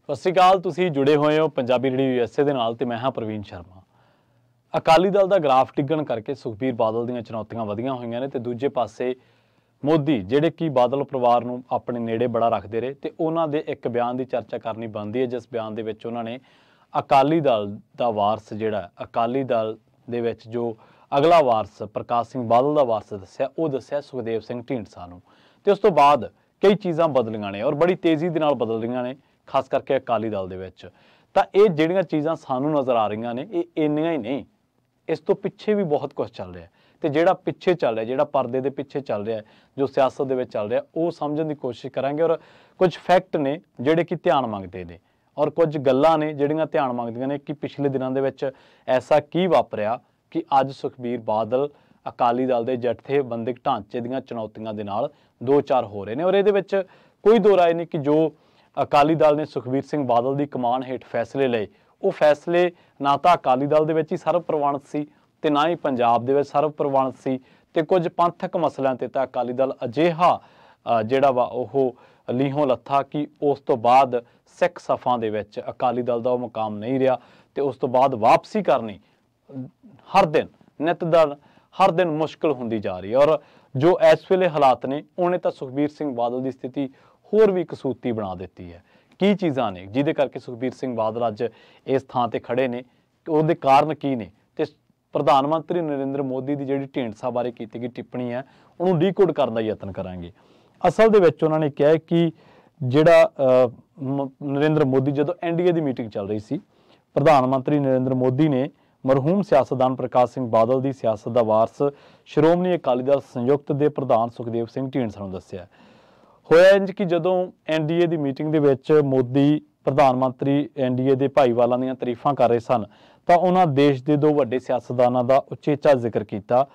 ਸਤਿ ਸ਼੍ਰੀ ਅਕਾਲ। ਤੁਸੀਂ ਜੁੜੇ ਹੋਏ ਹੋ ਪੰਜਾਬੀ ਰੇਡੀਓ ਯੂਐਸਏ ਦੇ ਨਾਲ ਤੇ ਮੈਂ ਹਾਂ ਪ੍ਰਵੀਨ ਸ਼ਰਮਾ। ਅਕਾਲੀ ਦਲ ਦਾ ਗ੍ਰਾਫ ਡਿੱਗਣ ਕਰਕੇ ਸੁਖਬੀਰ ਬਾਦਲ ਦੀਆਂ ਚੁਣੌਤੀਆਂ ਵਧੀਆਂ ਹੋਈਆਂ ਨੇ ਤੇ ਦੂਜੇ ਪਾਸੇ ਮੋਦੀ ਜਿਹੜੇ ਕਿ ਬਾਦਲ ਪਰਿਵਾਰ ਨੂੰ ਆਪਣੇ ਨੇੜੇ ਬੜਾ ਰੱਖਦੇ ਰਹੇ ਤੇ ਉਹਨਾਂ ਦੇ ਇੱਕ ਬਿਆਨ ਦੀ ਚਰਚਾ ਕਰਨੀ ਬਣਦੀ ਹੈ, ਜਿਸ ਬਿਆਨ ਦੇ ਵਿੱਚ ਉਹਨਾਂ ਨੇ ਅਕਾਲੀ ਦਲ ਦਾ ਵਾਰਸ ਜਿਹੜਾ ਅਕਾਲੀ ਦਲ ਦੇ ਵਿੱਚ ਜੋ ਅਗਲਾ ਵਾਰਸ ਪ੍ਰਕਾਸ਼ ਸਿੰਘ ਬਾਦਲ ਦਾ ਵਾਰਸ ਦੱਸਿਆ, ਉਹ ਦੱਸਿਆ ਸੁਖਦੇਵ ਸਿੰਘ ਢੀਂਡਸਾ ਨੂੰ। ਤੇ ਉਸ ਤੋਂ ਬਾਅਦ ਕਈ ਚੀਜ਼ਾਂ ਬਦਲੀਆਂ ਨੇ ਔਰ ਬੜੀ ਤੇਜ਼ੀ ਦੇ ਨਾਲ ਬਦਲ ਰਹੀਆਂ ਨੇ, ਖਾਸ ਕਰਕੇ ਅਕਾਲੀ ਦਲ ਦੇ ਵਿੱਚ। ਤਾਂ ਇਹ ਜਿਹੜੀਆਂ ਚੀਜ਼ਾਂ ਸਾਨੂੰ ਨਜ਼ਰ ਆ ਰਹੀਆਂ ਨੇ ਇਹ ਇੰਨੀਆਂ ਹੀ ਨਹੀਂ, ਇਸ ਤੋਂ ਪਿੱਛੇ ਵੀ ਬਹੁਤ ਕੁਝ ਚੱਲ ਰਿਹਾ ਤੇ ਜਿਹੜਾ ਪਿੱਛੇ ਚੱਲ ਰਿਹਾ, ਜਿਹੜਾ ਪਰਦੇ ਦੇ ਪਿੱਛੇ ਚੱਲ ਰਿਹਾ, ਜੋ ਸਿਆਸਤ ਦੇ ਵਿੱਚ ਚੱਲ ਰਿਹਾ, ਉਹ ਸਮਝਣ ਦੀ ਕੋਸ਼ਿਸ਼ ਕਰਾਂਗੇ। ਔਰ ਕੁਝ ਫੈਕਟ ਨੇ ਜਿਹੜੇ ਕਿ ਧਿਆਨ ਮੰਗਦੇ ਨੇ ਔਰ ਕੁਝ ਗੱਲਾਂ ਨੇ ਜਿਹੜੀਆਂ ਧਿਆਨ ਮੰਗਦੀਆਂ ਨੇ ਕਿ ਪਿਛਲੇ ਦਿਨਾਂ ਦੇ ਵਿੱਚ ਐਸਾ ਕੀ ਵਾਪਰਿਆ ਕਿ ਅੱਜ ਸੁਖਬੀਰ ਬਾਦਲ ਅਕਾਲੀ ਦਲ ਦੇ ਜਥੇਬੰਦਕ ਢਾਂਚੇ ਦੀਆਂ ਚੁਣੌਤੀਆਂ ਦੇ ਨਾਲ ਦੋ ਚਾਰ ਹੋ ਰਹੇ ਨੇ। ਔਰ ਇਹਦੇ ਵਿੱਚ ਕੋਈ ਦੋ ਰਾਏ ਨਹੀਂ ਕਿ ਜੋ ਅਕਾਲੀ ਦਲ ਨੇ ਸੁਖਬੀਰ ਸਿੰਘ ਬਾਦਲ ਦੀ ਕਮਾਨ ਹੇਠ ਫੈਸਲੇ ਲਏ, ਉਹ ਫੈਸਲੇ ਨਾ ਤਾਂ ਅਕਾਲੀ ਦਲ ਦੇ ਵਿੱਚ ਹੀ ਸਰਬ ਪ੍ਰਵਾਨਿਤ ਸੀ ਤੇ ਨਾ ਹੀ ਪੰਜਾਬ ਦੇ ਵਿੱਚ ਸਰਬ ਪ੍ਰਵਾਨਿਤ ਸੀ। ਤੇ ਕੁਝ ਪੰਥਕ ਮਸਲਿਆਂ ਤੇ ਤਾਂ ਅਕਾਲੀ ਦਲ ਅਜਿਹਾ ਜਿਹੜਾ ਵਾ ਉਹ ਲੀਹੋਂ ਲੱਥਾ ਕਿ ਉਸ ਤੋਂ ਬਾਅਦ ਸਿੱਖ ਸਫਾਂ ਦੇ ਵਿੱਚ ਅਕਾਲੀ ਦਲ ਦਾ ਉਹ ਮੁਕਾਮ ਨਹੀਂ ਰਿਹਾ ਤੇ ਉਸ ਤੋਂ ਬਾਅਦ ਵਾਪਸੀ ਕਰਨੀ ਹਰ ਦਿਨ ਨਿਤ ਦਿਨ ਹਰ ਦਿਨ ਮੁਸ਼ਕਿਲ ਹੁੰਦੀ ਜਾ ਰਹੀ ਹੈ। ਔਰ ਜੋ ਇਸ ਵੇਲੇ ਹਾਲਾਤ ਨੇ ਉਹਨੇ ਤਾਂ ਸੁਖਬੀਰ ਸਿੰਘ ਬਾਦਲ ਦੀ ਸਥਿਤੀ ਹੋਰ ਵੀ ਕਸੂਤੀ ਬਣਾ ਦਿੱਤੀ ਹੈ। ਕੀ ਚੀਜ਼ਾਂ ਨੇ ਜਿਹਦੇ ਕਰਕੇ ਸੁਖਬੀਰ ਸਿੰਘ ਬਾਦਲ ਅੱਜ ਇਸ ਥਾਂ ਤੇ ਖੜੇ ਨੇ, ਉਹਦੇ ਕਾਰਨ ਕੀ ਨੇ ਤੇ ਪ੍ਰਧਾਨ ਮੰਤਰੀ ਨਰਿੰਦਰ ਮੋਦੀ ਦੀ ਜਿਹੜੀ ਢੀਂਡਸਾ ਬਾਰੇ ਕੀਤੀ ਗਈ ਟਿੱਪਣੀ ਹੈ ਉਹਨੂੰ ਡੀਕੋਡ ਕਰਨ ਦਾ ਯਤਨ ਕਰਾਂਗੇ। ਅਸਲ ਦੇ ਵਿੱਚ ਉਹਨਾਂ ਨੇ ਕਿਹਾ ਕਿ ਜਿਹੜਾ ਨਰਿੰਦਰ ਮੋਦੀ ਜਦੋਂ ਐਨਡੀਏ ਦੀ ਮੀਟਿੰਗ ਚੱਲ ਰਹੀ ਸੀ, ਪ੍ਰਧਾਨ ਮੰਤਰੀ ਨਰਿੰਦਰ ਮੋਦੀ ਨੇ ਮਰਹੂਮ ਸਿਆਸਤਦਾਨ ਪ੍ਰਕਾਸ਼ ਸਿੰਘ ਬਾਦਲ ਦੀ ਸਿਆਸਤ ਦਾ ਵਾਰਸ ਸ਼੍ਰੋਮਣੀ ਅਕਾਲੀ ਦਲ ਸੰਯੁਕਤ ਦੇ ਪ੍ਰਧਾਨ ਸੁਖਦੇਵ ਸਿੰਘ ਢੀਂਡਸਾ ਨੂੰ ਦੱਸਿਆ। ਹੋਇਆ ਇੰਝ ਕਿ ਜਦੋਂ ਐਨਡੀਏ ਦੀ ਮੀਟਿੰਗ ਦੇ ਵਿੱਚ ਮੋਦੀ ਪ੍ਰਧਾਨ ਮੰਤਰੀ ਐਨਡੀਏ ਦੇ ਭਾਈਵਾਲਾਂ ਦੀਆਂ ਤਾਰੀਫਾਂ ਕਰ ਰਹੇ ਸਨ ਤਾਂ ਉਹਨਾਂ ਦੇਸ਼ ਦੇ ਦੋ ਵੱਡੇ ਸਿਆਸਤਦਾਨਾਂ ਦਾ ਉਚੇਚਾ ਜ਼ਿਕਰ ਕੀਤਾ,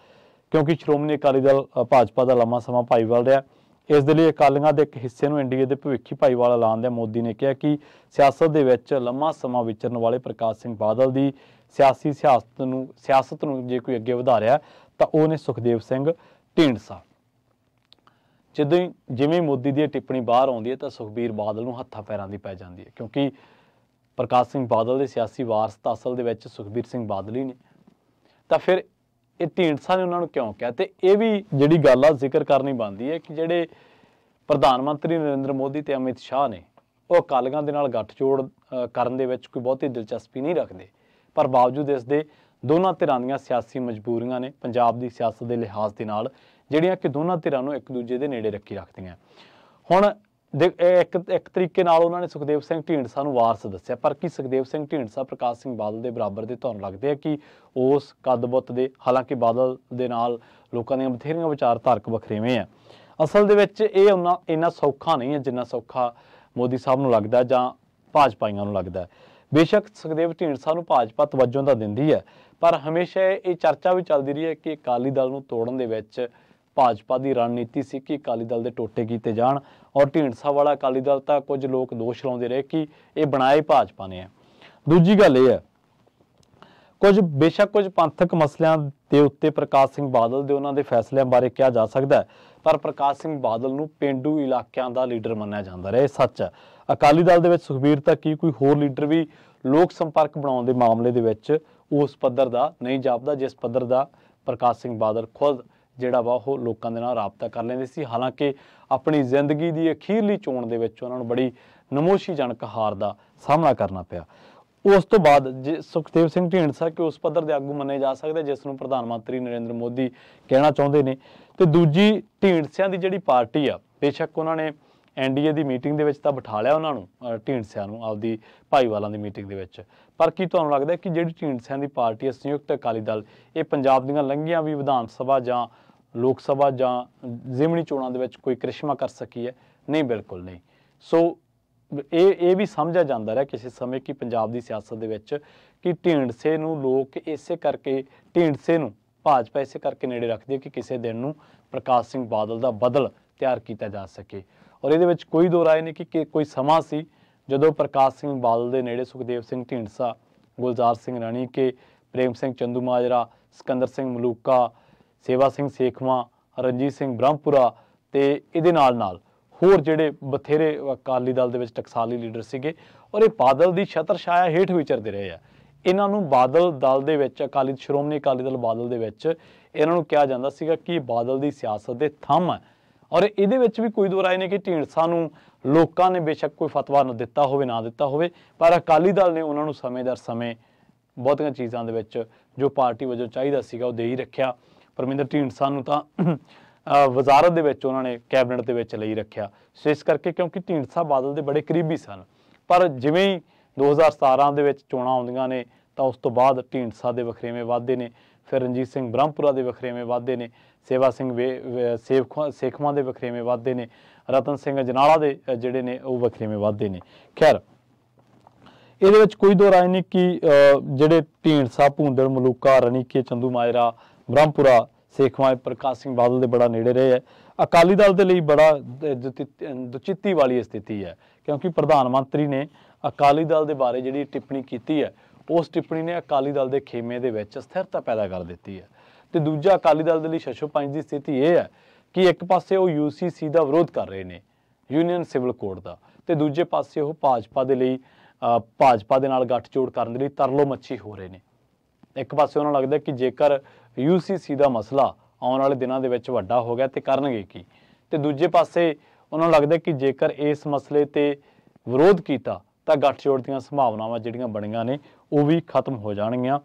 ਕਿਉਂਕਿ ਸ਼੍ਰੋਮਣੀ ਅਕਾਲੀ ਦਲ ਭਾਜਪਾ ਦਾ ਲੰਮਾ ਸਮਾਂ ਭਾਈਵਾਲ ਰਿਹਾ। ਇਸ ਦੇ ਲਈ ਅਕਾਲੀਆਂ ਦੇ ਇੱਕ ਹਿੱਸੇ ਨੂੰ ਐਨਡੀਏ ਦੇ ਭਵਿੱਖੀ ਭਾਈਵਾਲ ਐਲਾਨਦਿਆਂ ਮੋਦੀ ਨੇ ਕਿਹਾ ਕਿ ਸਿਆਸਤ ਦੇ ਵਿੱਚ ਲੰਮਾ ਸਮਾਂ ਵਿਚਰਨ ਵਾਲੇ ਪ੍ਰਕਾਸ਼ ਸਿੰਘ ਬਾਦਲ ਦੀ ਸਿਆਸਤ ਨੂੰ ਜੇ ਕੋਈ ਅੱਗੇ ਵਧਾ ਰਿਹਾ ਤਾਂ ਉਹ ਨੇ ਸੁਖਦੇਵ ਸਿੰਘ ਢੀਂਡਸਾ। ਜਿਵੇਂ ਮੋਦੀ ਦੀ ਟਿੱਪਣੀ ਬਾਹਰ ਆਉਂਦੀ ਹੈ ਤਾਂ ਸੁਖਬੀਰ ਬਾਦਲ ਨੂੰ ਹੱਥਾਂ ਪੈਰਾਂ ਦੀ ਪੈ ਜਾਂਦੀ ਹੈ, ਕਿਉਂਕਿ ਪ੍ਰਕਾਸ਼ ਸਿੰਘ ਬਾਦਲ ਦੇ ਸਿਆਸੀ ਵਾਰਸ ਤਾਂ ਅਸਲ ਦੇ ਵਿੱਚ ਸੁਖਬੀਰ ਸਿੰਘ ਬਾਦਲ ਹੀ ਨੇ। ਤਾਂ ਫਿਰ ਇਹ ਢੀਂਡਸਾ ਨੇ ਉਹਨਾਂ ਨੂੰ ਕਿਉਂ ਕਿਹਾ? ਤੇ ਇਹ ਵੀ ਜਿਹੜੀ ਗੱਲ ਆ ਜ਼ਿਕਰ ਕਰਨੀ ਬਣਦੀ ਹੈ ਕਿ ਜਿਹੜੇ ਪ੍ਰਧਾਨ ਮੰਤਰੀ ਨਰਿੰਦਰ ਮੋਦੀ ਤੇ ਅਮਿਤ ਸ਼ਾਹ ਨੇ ਉਹ ਅਕਾਲੀਆਂ ਦੇ ਨਾਲ ਗੱਠਜੋੜ ਕਰਨ ਦੇ ਵਿੱਚ ਕੋਈ ਬਹੁਤੀ ਦਿਲਚਸਪੀ ਨਹੀਂ ਰੱਖਦੇ, ਪਰ ਬਾਵਜੂਦ ਇਸ ਦੇ ਦੋਨਾਂ ਧਿਰਾਂ ਦੀਆਂ ਸਿਆਸੀ ਮਜਬੂਰੀਆਂ ਨੇ ਪੰਜਾਬ ਦੀ ਸਿਆਸਤ ਦੇ ਲਿਹਾਜ਼ ਦੇ ਨਾਲ, ਜਿਹੜੀਆਂ ਕਿ ਦੋਨਾਂ ਧਿਰਾਂ ਨੂੰ ਇੱਕ ਦੂਜੇ ਦੇ ਨੇੜੇ ਰੱਖੀ ਰੱਖਦੀਆਂ। ਹੁਣ ਇੱਕ ਤਰੀਕੇ ਨਾਲ ਉਹਨਾਂ ਨੇ ਸੁਖਦੇਵ ਸਿੰਘ ਢੀਂਡਸਾ ਨੂੰ ਵਾਰਸ ਦੱਸਿਆ, ਪਰ ਕੀ ਸੁਖਦੇਵ ਸਿੰਘ ਢੀਂਡਸਾ ਪ੍ਰਕਾਸ਼ ਸਿੰਘ ਬਾਦਲ ਦੇ ਬਰਾਬਰ ਦੇ ਤੁਹਾਨੂੰ ਲੱਗਦੇ ਆ ਕਿ ਉਸ ਕੱਦ ਬੁੱਤ ਦੇ? ਹਾਲਾਂਕਿ ਬਾਦਲ ਦੇ ਨਾਲ ਲੋਕਾਂ ਦੀਆਂ ਬਥੇਰੀਆਂ ਵਿਚਾਰਧਾਰਕ ਵਖਰੇਵੇਂ ਆ। ਅਸਲ ਦੇ ਵਿੱਚ ਇਹ ਇੰਨਾ ਸੌਖਾ ਨਹੀਂ ਹੈ ਜਿੰਨਾ ਸੌਖਾ ਮੋਦੀ ਸਾਹਿਬ ਨੂੰ ਲੱਗਦਾ ਜਾਂ ਭਾਜਪਾਈਆਂ ਨੂੰ ਲੱਗਦਾ। ਬੇਸ਼ੱਕ ਸੁਖਦੇਵ ਢੀਂਡਸਾ ਨੂੰ ਭਾਜਪਾ ਤਵੱਜੋ ਤਾਂ ਦਿੰਦੀ ਹੈ, ਪਰ ਹਮੇਸ਼ਾ ਇਹ ਚਰਚਾ ਵੀ ਚੱਲਦੀ ਰਹੀ ਹੈ ਕਿ ਅਕਾਲੀ ਦਲ ਨੂੰ ਤੋੜਨ ਦੇ ਵਿੱਚ ਭਾਜਪਾ ਦੀ ਰਣਨੀਤੀ ਸੀ ਕਿ ਅਕਾਲੀ ਦਲ ਦੇ ਟੋਟੇ ਕੀਤੇ ਜਾਣ। ਔਰ ਢੀਂਡਸਾ ਵਾਲਾ ਅਕਾਲੀ ਦਲ ਤਾਂ ਕੁਝ ਲੋਕ ਦੋਸ਼ ਲਾਉਂਦੇ ਰਹੇ ਕਿ ਇਹ ਬਣਾਇਆ ਹੀ ਭਾਜਪਾ ਨੇ ਹੈ। ਦੂਜੀ ਗੱਲ ਇਹ ਹੈ, ਬੇਸ਼ੱਕ ਕੁਝ ਪੰਥਕ ਮਸਲਿਆਂ ਦੇ ਉੱਤੇ ਪ੍ਰਕਾਸ਼ ਸਿੰਘ ਬਾਦਲ ਦੇ ਉਹਨਾਂ ਦੇ ਫੈਸਲਿਆਂ ਬਾਰੇ ਕਿਹਾ ਜਾ ਸਕਦਾ ਹੈ, ਪਰ ਪ੍ਰਕਾਸ਼ ਸਿੰਘ ਬਾਦਲ ਨੂੰ ਪੇਂਡੂ ਇਲਾਕਿਆਂ ਦਾ ਲੀਡਰ ਮੰਨਿਆ ਜਾਂਦਾ ਰਿਹਾ। ਇਹ ਸੱਚ ਹੈ। ਅਕਾਲੀ ਦਲ ਦੇ ਵਿੱਚ ਸੁਖਬੀਰ ਤਾਂ ਕੀ ਕੋਈ ਹੋਰ ਲੀਡਰ ਵੀ ਲੋਕ ਸੰਪਰਕ ਬਣਾਉਣ ਦੇ ਮਾਮਲੇ ਦੇ ਵਿੱਚ ਉਸ ਪੱਧਰ ਦਾ ਨਹੀਂ ਜਾਪਦਾ ਜਿਸ ਪੱਧਰ ਦਾ ਪ੍ਰਕਾਸ਼ ਸਿੰਘ ਬਾਦਲ ਖੁਦ ਜਿਹੜਾ ਵਾ ਉਹ ਲੋਕਾਂ ਦੇ ਨਾਲ ਰਾਬਤਾ ਕਰ ਲੈਂਦੇ ਸੀ। ਹਾਲਾਂਕਿ ਆਪਣੀ ਜ਼ਿੰਦਗੀ ਦੀ ਅਖੀਰਲੀ ਚੋਣ ਦੇ ਵਿੱਚ ਉਹਨਾਂ ਨੂੰ ਬੜੀ ਨਮੋਸ਼ੀਜਨਕ ਹਾਰ ਦਾ ਸਾਹਮਣਾ ਕਰਨਾ ਪਿਆ। ਉਸ ਤੋਂ ਬਾਅਦ ਜੇ ਸੁਖਦੇਵ ਸਿੰਘ ਢੀਂਡਸਾ ਕਿ ਉਸ ਪੱਧਰ ਦੇ ਆਗੂ ਮੰਨੇ ਜਾ ਸਕਦੇ ਜਿਸ ਨੂੰ ਪ੍ਰਧਾਨ ਮੰਤਰੀ ਨਰਿੰਦਰ ਮੋਦੀ ਕਹਿਣਾ ਚਾਹੁੰਦੇ ਨੇ। ਤੇ ਦੂਜੀ ਢੀਂਡਸਿਆਂ ਦੀ ਜਿਹੜੀ ਪਾਰਟੀ ਆ, ਬੇਸ਼ੱਕ ਉਹਨਾਂ ਨੇ ਐਨਡੀਏ ਦੀ ਮੀਟਿੰਗ ਦੇ ਵਿੱਚ ਤਾਂ ਬਿਠਾ ਲਿਆ ਉਹਨਾਂ ਨੂੰ, ਢੀਂਡਸਿਆਂ ਨੂੰ ਆਪਦੀ ਭਾਈਵਾਲਾਂ ਦੀ ਮੀਟਿੰਗ ਦੇ ਵਿੱਚ, ਪਰ ਕੀ ਤੁਹਾਨੂੰ ਲੱਗਦਾ ਕਿ ਜਿਹੜੀ ਢੀਂਡਸਿਆਂ ਦੀ ਪਾਰਟੀ ਹੈ ਸੰਯੁਕਤ ਅਕਾਲੀ ਦਲ, ਇਹ ਪੰਜਾਬ ਦੀਆਂ ਲੰਘੀਆਂ ਵੀ ਵਿਧਾਨ ਸਭਾ ਜਾਂ ਲੋਕ ਸਭਾ ਜਾਂ ਜ਼ਿਮਨੀ ਚੋਣਾਂ ਦੇ ਵਿੱਚ ਕੋਈ ਕ੍ਰਿਸ਼ਮਾ ਕਰ ਸਕੀ ਹੈ? ਨਹੀਂ, ਬਿਲਕੁਲ ਨਹੀਂ। ਸੋ ਇਹ ਵੀ ਸਮਝਿਆ ਜਾਂਦਾ ਰਿਹਾ ਕਿਸੇ ਸਮੇਂ ਕਿ ਪੰਜਾਬ ਦੀ ਸਿਆਸਤ ਦੇ ਵਿੱਚ ਕਿ ਢੀਂਡਸੇ ਨੂੰ ਲੋਕ ਇਸੇ ਕਰਕੇ, ਢੀਂਡਸੇ ਨੂੰ ਭਾਜਪਾ ਇਸੇ ਕਰਕੇ ਨੇੜੇ ਰੱਖਦੀ ਹੈ ਕਿ ਕਿਸੇ ਦਿਨ ਨੂੰ ਪ੍ਰਕਾਸ਼ ਸਿੰਘ ਬਾਦਲ ਦਾ ਬਦਲ ਤਿਆਰ ਕੀਤਾ ਜਾ ਸਕੇ। ਔਰ ਇਹਦੇ ਵਿੱਚ ਕੋਈ ਦੋ ਰਾਏ ਨਹੀਂ ਕਿ ਕੋਈ ਸਮਾਂ ਸੀ ਜਦੋਂ ਪ੍ਰਕਾਸ਼ ਸਿੰਘ ਬਾਦਲ ਦੇ ਨੇੜੇ ਸੁਖਦੇਵ ਸਿੰਘ ਢੀਂਡਸਾ, ਗੁਲਜ਼ਾਰ ਸਿੰਘ ਰਣੀਕੇ, ਪ੍ਰੇਮ ਸਿੰਘ ਚੰਦੂਮਾਜਰਾ, ਸਿਕੰਦਰ ਸਿੰਘ ਮਲੂਕਾ, ਸੇਵਾ ਸਿੰਘ ਸੇਖਵਾਂ, ਰਣਜੀਤ ਸਿੰਘ ਬ੍ਰਹਮਪੁਰਾ ਤੇ ਇਹਦੇ ਨਾਲ होर जिहड़े बथेरे अकाली दल दे विच टकसाली लीडर सीगे और ये बादल दी छतर छाया हेठ विचरदे रहे आ। इन्हां नूं बादल दल दे विच अकाली श्रोमणी अकाली दल बादल दे विच इन्हां नूं कहा जांदा सीगा कि बादल दी सियासत दे थंम है और इहदे विच भी कोई दो राय नहीं कि ढींडसा नूं लोकां ने बेशक कोई फतवा न दिता होवे ना दिता होवे पर अकाली दल ने उन्हां नूं समय दर समय बहुतियां चीज़ां दे विच जो पार्टी वजों चाहीदा सीगा वो दे ही रखिया। परमिंਦਰ ढींडसा नूं तां वजारत दे विच उन्हां ने कैबिनेट दे विच लई रखिया। सो इस करके क्योंकि ढींडसा बादल दे बड़े करीबी सन पर जिवें ही 2017 दे विच चोणां आउंदियां ने तां उस तो बाद ढींडसा दे वखरेवें वधदे ने, फिर रणजीत सिंह ब्रह्मपुरा दे वखरेवें वधदे ने, सेवा सिंह सेखवां दे वखरेवें वधदे ने, रतन सिंह अजनाला दे जिहड़े ने वो वखरेवें वधदे ने। खैर ਇਹਦੇ ਵਿੱਚ ਕੋਈ ਦੋ ਰਾਏ ਨਹੀਂ ਕਿ ਜਿਹੜੇ ਢੀਂਡਸਾ ਭੂੰਦੜ ਮਲੂਕਾ ਰਣੀਕੇ ਚੰਦੂ ਮਾਜਰਾ ਬ੍ਰਹਮਪੁਰਾ ਸੇਖਵਾਂ ਪ੍ਰਕਾਸ਼ ਸਿੰਘ ਬਾਦਲ ਦੇ ਬੜਾ ਨੇੜੇ ਰਹੇ ਹੈ। ਅਕਾਲੀ ਦਲ ਦੇ ਲਈ ਬੜਾ ਦੁਚਿੱਤੀ ਵਾਲੀ ਸਥਿਤੀ ਹੈ ਕਿਉਂਕਿ ਪ੍ਰਧਾਨ ਮੰਤਰੀ ਨੇ ਅਕਾਲੀ ਦਲ ਦੇ ਬਾਰੇ ਜਿਹੜੀ ਟਿੱਪਣੀ ਕੀਤੀ ਹੈ ਉਸ ਟਿੱਪਣੀ ਨੇ ਅਕਾਲੀ ਦਲ ਦੇ ਖੇਮੇ ਦੇ ਵਿੱਚ ਸਥਿਰਤਾ ਪੈਦਾ ਕਰ ਦਿੱਤੀ ਹੈ ਤੇ ਦੂਜਾ ਅਕਾਲੀ ਦਲ ਦੇ ਲਈ ਛੱਛੋ-ਪੰਜ ਦੀ ਸਥਿਤੀ ਇਹ ਹੈ ਕਿ ਇੱਕ ਪਾਸੇ ਉਹ UCC ਦਾ ਵਿਰੋਧ ਕਰ ਰਹੇ ਨੇ ਯੂਨੀਅਨ ਸਿਵਲ ਕੋਡ ਦਾ ਤੇ ਦੂਜੇ ਪਾਸੇ ਉਹ ਭਾਜਪਾ ਦੇ ਲਈ भाजपा के नाल गठजोड़ करने लिए तरलो मच्छी हो रहे हैं। एक पासे उन्होंने लगता कि जेकर UCC का मसला आने वाले दिनों के विच वड्डा हो गया तो करनगे की ते दूजे पासे उन्होंने लगता कि जेकर इस मसले ते विरोध किया तो गठजोड़ दी संभावनावां जिहड़ियां बणीआं ने वो भी खत्म हो जाणगीआं।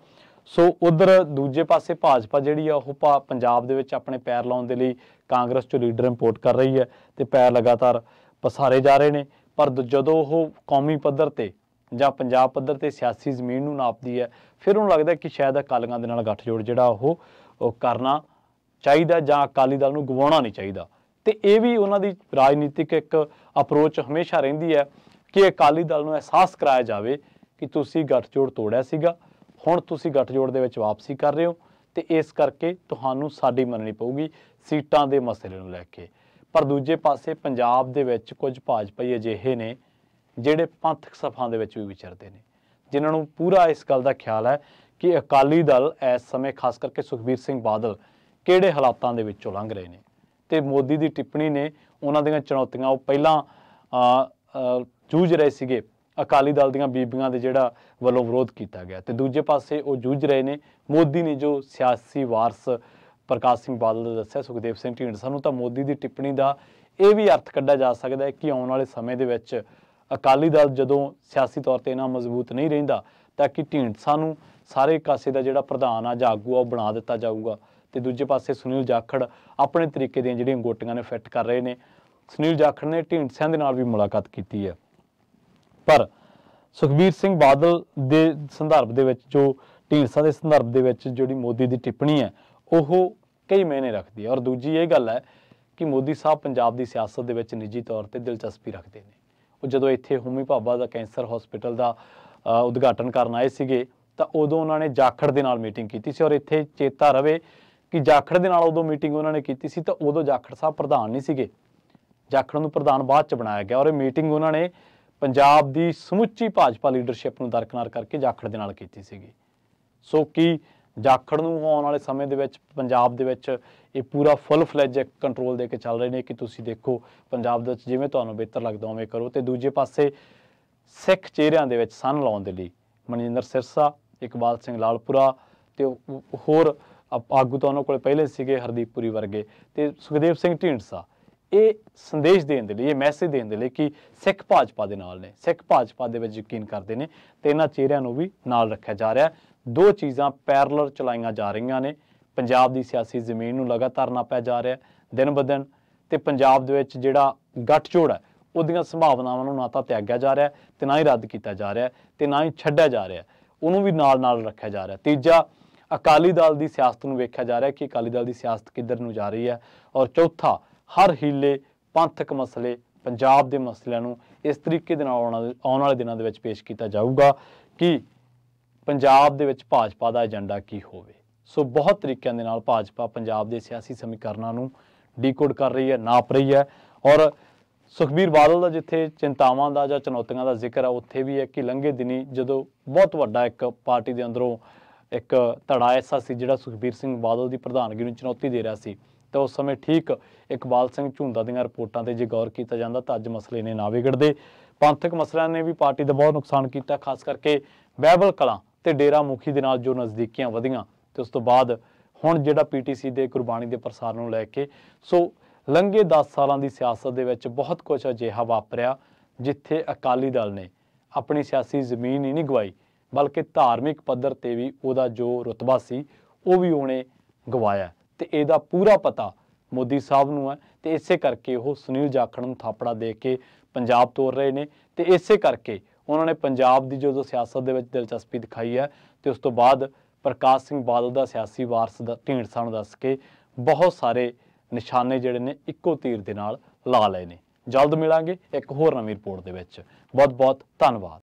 सो उधर दूजे पासे भाजपा जिहड़ी आ ओह पंजाब दे विच अपने पैर लाउण दे लई कांग्रेस चों लीडर इंपोर्ट कर रही है ते पैर लगातार पसारे जा रहे हैं पर जदों ओह कौमी पद्धर ते ਜਾਂ ਪੰਜਾਬ ਪੱਧਰ ਤੇ ਸਿਆਸੀ ਜ਼ਮੀਨ ਨੂੰ ਨਾਪਦੀ ਹੈ ਫਿਰ ਉਹਨੂੰ ਲੱਗਦਾ ਕਿ ਸ਼ਾਇਦ ਅਕਾਲੀਆਂ ਦੇ ਨਾਲ ਗੱਠਜੋੜ ਜਿਹੜਾ ਉਹ ਕਰਨਾ ਚਾਹੀਦਾ ਜਾਂ ਅਕਾਲੀ ਦਲ ਨੂੰ ਗਵਾਉਣਾ ਨਹੀਂ ਚਾਹੀਦਾ ਤੇ ਇਹ ਵੀ ਉਹਨਾਂ ਦੀ ਰਾਜਨੀਤਿਕ ਇੱਕ ਅਪਰੋਚ ਹਮੇਸ਼ਾ ਰਹਿੰਦੀ ਹੈ ਕਿ ਅਕਾਲੀ ਦਲ ਨੂੰ ਅਹਿਸਾਸ ਕਰਾਇਆ ਜਾਵੇ ਕਿ ਤੁਸੀਂ ਗੱਠਜੋੜ ਤੋੜਿਆ ਸੀਗਾ ਹੁਣ ਤੁਸੀਂ ਗੱਠਜੋੜ ਦੇ ਵਿੱਚ ਵਾਪਸੀ ਕਰ ਰਹੇ ਹੋ ਤੇ ਇਸ ਕਰਕੇ ਤੁਹਾਨੂੰ ਸਾਡੀ ਮੰਨਣੀ ਪਊਗੀ ਸੀਟਾਂ ਦੇ ਮਸਲੇ ਨੂੰ ਲੈ ਕੇ। ਪਰ ਦੂਜੇ ਪਾਸੇ ਪੰਜਾਬ ਦੇ ਵਿੱਚ ਕੁਝ ਭਾਜਪਾਈ ਅਜਿਹੇ ਨੇ ਜਿਹੜੇ ਪੰਥਕ ਸਭਾਵਾਂ ਦੇ ਵਿੱਚ ਵੀ ਵਿਚਰਦੇ ਨੇ ਜਿਨ੍ਹਾਂ ਨੂੰ ਪੂਰਾ ਇਸ ਗੱਲ ਦਾ ਖਿਆਲ ਹੈ ਕਿ ਅਕਾਲੀ ਦਲ ਇਸ ਸਮੇਂ ਖਾਸ ਕਰਕੇ ਸੁਖਬੀਰ ਸਿੰਘ ਬਾਦਲ ਕਿਹੜੇ ਹਾਲਾਤਾਂ ਦੇ ਵਿੱਚੋਂ ਲੰਘ ਰਹੇ ਨੇ ਤੇ ਮੋਦੀ ਦੀ ਟਿੱਪਣੀ ਨੇ ਉਹਨਾਂ ਦੀਆਂ ਚੁਣੌਤੀਆਂ ਉਹ ਪਹਿਲਾਂ ਜੂਝ ਰਹੇ ਸੀਗੇ ਅਕਾਲੀ ਦਲ ਦੀਆਂ ਬੀਬੀਆਂ ਦੇ ਜਿਹੜਾ ਵੱਲੋਂ ਵਿਰੋਧ ਕੀਤਾ ਗਿਆ ਤੇ ਦੂਜੇ ਪਾਸੇ ਉਹ ਜੂਝ ਰਹੇ ਨੇ ਮੋਦੀ ਨੇ ਜੋ ਸਿਆਸੀ ਵਾਰਸ ਪ੍ਰਕਾਸ਼ ਸਿੰਘ ਬਾਦਲ ਦਾ ਦੱਸਿਆ ਸੁਖਦੇਵ ਸਿੰਘ ਢੀਂਡਸਾ ਨੂੰ ਤਾਂ ਮੋਦੀ ਦੀ ਟਿੱਪਣੀ ਦਾ ਇਹ ਵੀ ਅਰਥ ਕੱਢਿਆ ਜਾ ਸਕਦਾ ਹੈ ਕਿ ਆਉਣ ਵਾਲੇ ਸਮੇਂ ਦੇ ਵਿੱਚ ਅਕਾਲੀ ਦਲ ਜਦੋਂ ਸਿਆਸੀ ਤੌਰ ਤੇ ਇੰਨਾ ਮਜ਼ਬੂਤ ਨਹੀਂ ਰਹਿੰਦਾ ਤਾਂ ਕਿ ਢੀਂਡਸਾ ਨੂੰ ਸਾਰੇ ਕਾਸੇ ਦਾ ਜਿਹੜਾ ਪ੍ਰਧਾਨ ਆ ਜਾਂ ਆਗੂ ਆ ਉਹ ਬਣਾ ਦਿੱਤਾ ਜਾਊਗਾ ਤੇ ਦੂਜੇ ਪਾਸੇ ਸੁਨੀਲ ਜਾਖੜ ਆਪਣੇ ਤਰੀਕੇ ਦੀਆਂ ਜਿਹੜੀਆਂ ਗੋਟੀਆਂ ਨੇ ਫਿੱਟ ਕਰ ਰਹੇ ਨੇ। ਸੁਨੀਲ ਜਾਖੜ ਨੇ ਢੀਂਡਸਿਆਂ ਦੇ ਨਾਲ ਵੀ ਮੁਲਾਕਾਤ ਕੀਤੀ ਹੈ ਪਰ ਸੁਖਬੀਰ ਸਿੰਘ ਬਾਦਲ ਦੇ ਸੰਦਰਭ ਦੇ ਵਿੱਚ ਜੋ ਢੀਂਡਸਾ ਦੇ ਸੰਦਰਭ ਦੇ ਵਿੱਚ ਜਿਹੜੀ ਮੋਦੀ ਦੀ ਟਿੱਪਣੀ ਹੈ ਉਹ ਕਈ ਮਾਇਨੇ ਰੱਖਦੀ ਹੈ। ਔਰ ਦੂਜੀ ਇਹ ਗੱਲ ਹੈ ਕਿ ਮੋਦੀ ਸਾਹਿਬ ਪੰਜਾਬ ਦੀ ਸਿਆਸਤ ਦੇ ਵਿੱਚ ਨਿੱਜੀ ਤੌਰ ਤੇ ਦਿਲਚਸਪੀ ਰੱਖਦੇ ਨੇ। ਉਹ ਜਦੋਂ ਇੱਥੇ ਹੋਮੀ ਭਾਬਾ ਦਾ ਕੈਂਸਰ ਹਸਪੀਟਲ ਦਾ ਉਦਘਾਟਨ ਕਰਨ ਆਏ ਸੀਗੇ ਤਾਂ ਉਦੋਂ ਉਹਨਾਂ ਨੇ ਜਾਖੜ ਦੇ ਨਾਲ ਮੀਟਿੰਗ ਕੀਤੀ ਸੀ ਔਰ ਇੱਥੇ ਚੇਤਾ ਰਵੇ ਕਿ ਜਾਖੜ ਦੇ ਨਾਲ ਉਦੋਂ ਮੀਟਿੰਗ ਉਹਨਾਂ ਨੇ ਕੀਤੀ ਸੀ ਤਾਂ ਉਦੋਂ ਜਾਖੜ ਸਾਹਿਬ ਪ੍ਰਧਾਨ ਨਹੀਂ ਸੀਗੇ ਜਾਖੜ ਨੂੰ ਪ੍ਰਧਾਨ ਬਾਅਦ ਚ ਬਣਾਇਆ ਗਿਆ ਔਰ ਇਹ ਮੀਟਿੰਗ ਉਹਨਾਂ ਨੇ ਪੰਜਾਬ ਦੀ ਸਮੁੱਚੀ ਭਾਜਪਾ ਲੀਡਰਸ਼ਿਪ ਨੂੰ ਦਰਕਨਾਰ ਕਰਕੇ ਜਾਖੜ ਦੇ ਨਾਲ ਕੀਤੀ ਸੀਗੀ। ਸੋ ਕਿ ਜਾਖੜ ਨੂੰ ਆਉਣ ਵਾਲੇ ਸਮੇਂ ਦੇ ਵਿੱਚ ਪੰਜਾਬ ਦੇ ਵਿੱਚ ਇਹ ਪੂਰਾ ਫੁੱਲ ਫਲੈਜ ਕੰਟਰੋਲ ਦੇ ਕੇ ਚੱਲ ਰਹੇ ਨੇ ਕਿ ਤੁਸੀਂ ਦੇਖੋ ਪੰਜਾਬ ਦੇ ਵਿੱਚ ਜਿਵੇਂ ਤੁਹਾਨੂੰ ਬਿਹਤਰ ਲੱਗਦਾ ਉਵੇਂ ਕਰੋ ਤੇ ਦੂਜੇ ਪਾਸੇ ਸਿੱਖ ਚਿਹਰਿਆਂ ਦੇ ਵਿੱਚ ਸੰਨ ਲਾਉਣ ਦੇ ਲਈ ਮਨਜਿੰਦਰ ਸਿਰਸਾ ਇਕਬਾਲ ਸਿੰਘ ਲਾਲਪੁਰਾ ਤੇ ਹੋਰ ਆਗੂ ਤਾਂ ਉਹਨਾਂ ਕੋਲ ਪਹਿਲੇ ਸੀਗੇ ਹਰਦੀਪ ਪੁਰੀ ਵਰਗੇ ਤੇ ਸੁਖਦੇਵ ਸਿੰਘ ਢੀਂਡਸਾ ਇਹ ਸੰਦੇਸ਼ ਦੇਣ ਦੇ ਲਈ ਇਹ ਮੈਸੇਜ ਦੇਣ ਦੇ ਲਈ ਕਿ ਸਿੱਖ ਭਾਜਪਾ ਦੇ ਨਾਲ ਨੇ ਸਿੱਖ ਭਾਜਪਾ ਦੇ ਵਿੱਚ ਯਕੀਨ ਕਰਦੇ ਨੇ ਤੇ ਇਹਨਾਂ ਚਿਹਰਿਆਂ ਨੂੰ ਵੀ ਨਾਲ ਰੱਖਿਆ ਜਾ ਰਿਹਾ। ਦੋ ਚੀਜ਼ਾਂ ਪੈਰਲਲ ਚਲਾਈਆਂ ਜਾ ਰਹੀਆਂ ਨੇ ਪੰਜਾਬ ਦੀ ਸਿਆਸੀ ਜ਼ਮੀਨ ਨੂੰ ਲਗਾਤਾਰ ਨਾਪਿਆ ਜਾ ਰਿਹਾ ਦਿਨ ਬ ਦਿਨ ਤੇ ਪੰਜਾਬ ਦੇ ਵਿੱਚ ਜਿਹੜਾ ਗੱਠਜੋੜ ਹੈ ਉਹਦੀਆਂ ਸੰਭਾਵਨਾਵਾਂ ਨੂੰ ਨਾ ਤਾਂ ਤਿਆਗਿਆ ਜਾ ਰਿਹਾ ਤੇ ਨਾ ਹੀ ਰੱਦ ਕੀਤਾ ਜਾ ਰਿਹਾ ਤੇ ਨਾ ਹੀ ਛੱਡਿਆ ਜਾ ਰਿਹਾ ਉਹਨੂੰ ਵੀ ਨਾਲ ਰੱਖਿਆ ਜਾ ਰਿਹਾ। ਤੀਜਾ ਅਕਾਲੀ ਦਲ ਦੀ ਸਿਆਸਤ ਨੂੰ ਵੇਖਿਆ ਜਾ ਰਿਹਾ ਕਿ ਅਕਾਲੀ ਦਲ ਦੀ ਸਿਆਸਤ ਕਿੱਧਰ ਨੂੰ ਜਾ ਰਹੀ ਹੈ ਔਰ ਚੌਥਾ ਹਰ ਹੀਲੇ ਪੰਥਕ ਮਸਲੇ ਪੰਜਾਬ ਦੇ ਮਸਲਿਆਂ ਨੂੰ ਇਸ ਤਰੀਕੇ ਦੇ ਨਾਲ ਆਉਣ ਵਾਲੇ ਦਿਨਾਂ ਦੇ ਵਿੱਚ ਪੇਸ਼ ਕੀਤਾ ਜਾਊਗਾ ਕਿ ਪੰਜਾਬ ਦੇ ਵਿੱਚ ਭਾਜਪਾ ਦਾ ਏਜੰਡਾ ਕੀ ਹੋਵੇ। ਸੋ ਬਹੁਤ ਤਰੀਕਿਆਂ ਦੇ ਨਾਲ ਭਾਜਪਾ ਪੰਜਾਬ ਦੇ ਸਿਆਸੀ ਸਮੀਕਰਨਾਂ ਨੂੰ ਡੀਕੋਡ ਕਰ ਰਹੀ ਹੈ ਨਾਪ ਰਹੀ ਹੈ ਔਰ ਸੁਖਬੀਰ ਬਾਦਲ ਦਾ ਜਿੱਥੇ ਚਿੰਤਾਵਾਂ ਦਾ ਜਾਂ ਚੁਣੌਤੀਆਂ ਦਾ ਜ਼ਿਕਰ ਹੈ ਉੱਥੇ ਵੀ ਹੈ ਕਿ ਲੰਘੇ ਦਿਨੀ ਜਦੋਂ ਬਹੁਤ ਵੱਡਾ ਇੱਕ ਪਾਰਟੀ ਦੇ ਅੰਦਰੋਂ ਇੱਕ ਧੜਾ ਐਸਾ ਸੀ ਜਿਹੜਾ ਸੁਖਬੀਰ ਸਿੰਘ ਬਾਦਲ ਦੀ ਪ੍ਰਧਾਨਗੀ ਨੂੰ ਚੁਣੌਤੀ ਦੇ ਰਿਹਾ ਸੀ तो उस समय ठीक इकबाल सिंह झुंदा दीआं रिपोर्टां ते जे गौर किया जाता तो अज मसले ने ना विगड़ते। पंथक मसलिਆਂ ने भी पार्टी का बहुत नुकसान किया, खास करके बहबल कलां ते डेरा मुखी दे नाल जो नज़दीकियां वधियां ते उस तो बाद हुण जिहड़ा PTC दे गुरबाणी दे प्रसार नूं लैके सो लंघे 10 सालां दी सियासत दे विच बहुत कुछ अजिहा वापरिया जिथे अकाली दल ने अपनी सियासी जमीन ही नहीं गवाई बल्कि धार्मिक पद्धर ते भी उहदा जो रुतबा सी वो भी उहने गवाया ते इहदा पूरा पता मोदी साहब नूं है ते इसे करके वो सुनील जाखड़ नूं थापड़ा दे के पंजाब तोड़ रहे ने ते इसे करके उन्होंने पंजाब की जो सियासत दे विच दिलचस्पी दिखाई है तो उस तो बाद प्रकाश सिंह बादल का सियासी वारस ढींडसा दस के बहुत सारे निशाने जिहड़े ने इक्को तीर दे नाल ला लए ने। जल्द मिलांगे एक होर नवीं रिपोर्ट दे विच। बहुत बहुत धन्नवाद।